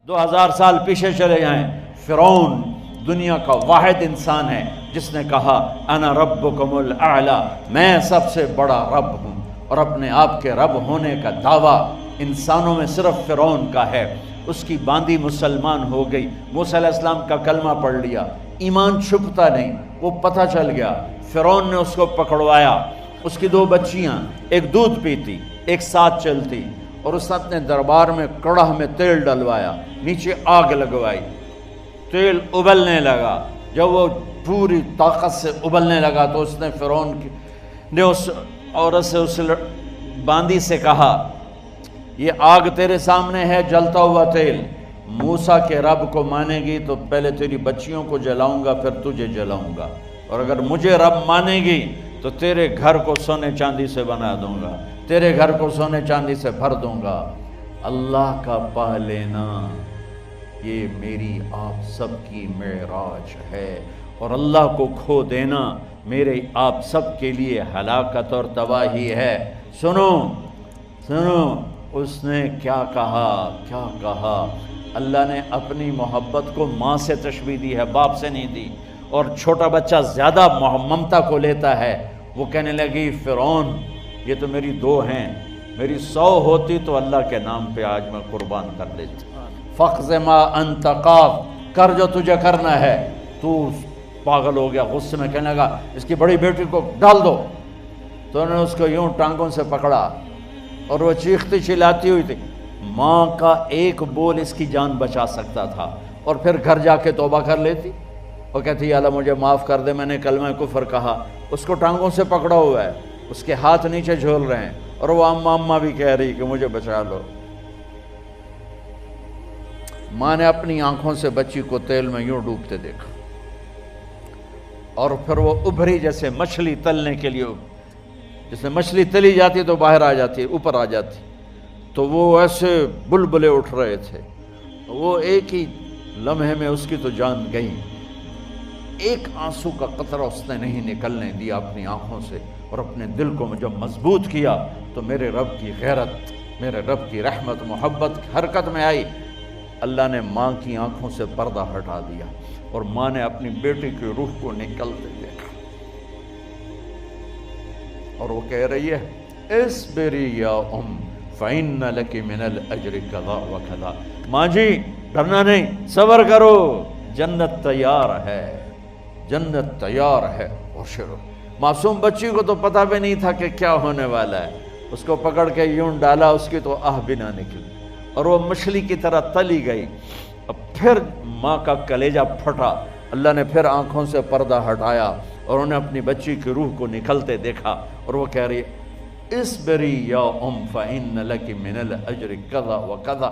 2000 سال پیچھے چلے جائیں، فرعون دنیا کا واحد انسان ہے جس نے کہا انا ربکم الاعلی، میں سب سے بڑا رب ہوں، اور اپنے آپ کے رب ہونے کا دعویٰ انسانوں میں صرف فرعون کا ہے۔ اس کی باندی مسلمان ہو گئی، موسیٰ علیہ السلام کا کلمہ پڑھ لیا، ایمان چھپتا نہیں، وہ پتہ چل گیا۔ فرعون نے اس کو پکڑوایا، اس کی 2 بچیاں، ایک دودھ پیتی ایک ساتھ چلتی، اور اس نے اپنے دربار میں کڑاہ میں تیل ڈلوایا، نیچے آگ لگوائی، تیل ابلنے لگا۔ جب وہ پوری طاقت سے ابلنے لگا تو اس نے فرعون نے اس عورت سے، اس باندی سے کہا یہ آگ تیرے سامنے ہے، جلتا ہوا تیل، موسیٰ کے رب کو مانے گی تو پہلے تیری بچیوں کو جلاؤں گا پھر تجھے جلاؤں گا، اور اگر مجھے رب مانے گی تو تیرے گھر کو سونے چاندی سے بنا دوں گا، تیرے گھر کو سونے چاندی سے بھر دوں گا۔ اللہ کا پا لینا یہ میری آپ سب کی معراج ہے، اور اللہ کو کھو دینا میرے آپ سب کے لیے ہلاکت اور تباہی ہے۔ سنو سنو اس نے کیا کہا، کیا کہا۔ اللہ نے اپنی محبت کو ماں سے تشبیہ دی ہے، باپ سے نہیں دی، اور چھوٹا بچہ زیادہ ممتا کو لیتا ہے۔ وہ کہنے لگی فرعون یہ تو میری 2 ہیں، میری 100 ہوتی تو اللہ کے نام پہ آج میں قربان کر دیتی۔ فَقْضِ مَا أَنْتَ قَاضٍ، کر جو تجھے کرنا ہے۔ تو پاگل ہو گیا، غصے میں کہنے لگا اس کی بڑی بیٹی کو ڈال دو۔ تو انہوں نے اس کو یوں ٹانگوں سے پکڑا اور وہ چیختی چلاتی ہوئی تھی۔ ماں کا ایک بول اس کی جان بچا سکتا تھا، اور پھر گھر جا کے توبہ کر لیتی اور کہتی اللہ مجھے معاف کر دے، میں نے کلمہ کفر کہا۔ اس کو ٹانگوں سے پکڑا ہوا ہے، اس کے ہاتھ نیچے جھول رہے ہیں، اور وہ اماں بھی کہہ رہی کہ مجھے بچا لو۔ ماں نے اپنی آنکھوں سے بچی کو تیل میں یوں ڈوبتے دیکھا، اور پھر وہ ابھری جیسے مچھلی تلنے کے لیے، جیسے مچھلی تلی جاتی تو باہر آ جاتی، اوپر آ جاتی، تو وہ ایسے بلبلے اٹھ رہے تھے۔ وہ ایک ہی لمحے میں اس کی تو جان گئی، ایک آنسو کا قطرہ اس نے نہیں نکلنے دیا اپنی آنکھوں سے، اور اپنے دل کو جب مضبوط کیا تو میرے رب کی غیرت، میرے رب کی رحمت محبت حرکت میں آئی۔ اللہ نے ماں کی آنکھوں سے پردہ ہٹا دیا، اور ماں نے اپنی بیٹی کی روح کو نکلتے دیکھا، اور وہ کہہ رہی ہے اصبری یا فإن لك من الأجر كذا وكذا، ماں جی ڈرنا نہیں، صبر کرو، جنت تیار ہے، جنت تیار ہے۔ اور شروع معصوم بچی کو تو پتہ بھی نہیں تھا کہ کیا ہونے والا ہے، اس کو پکڑ کے یوں ڈالا، اس کی تو آہ بھی نہ نکلی، اور وہ مچھلی کی طرح تلی گئی۔ اب پھر ماں کا کلیجہ پھٹا، اللہ نے پھر آنکھوں سے پردہ ہٹایا، اور انہیں اپنی بچی کی روح کو نکلتے دیکھا، اور وہ کہہ رہی اصبری یا فإن لك من الأجر كذا وكذا۔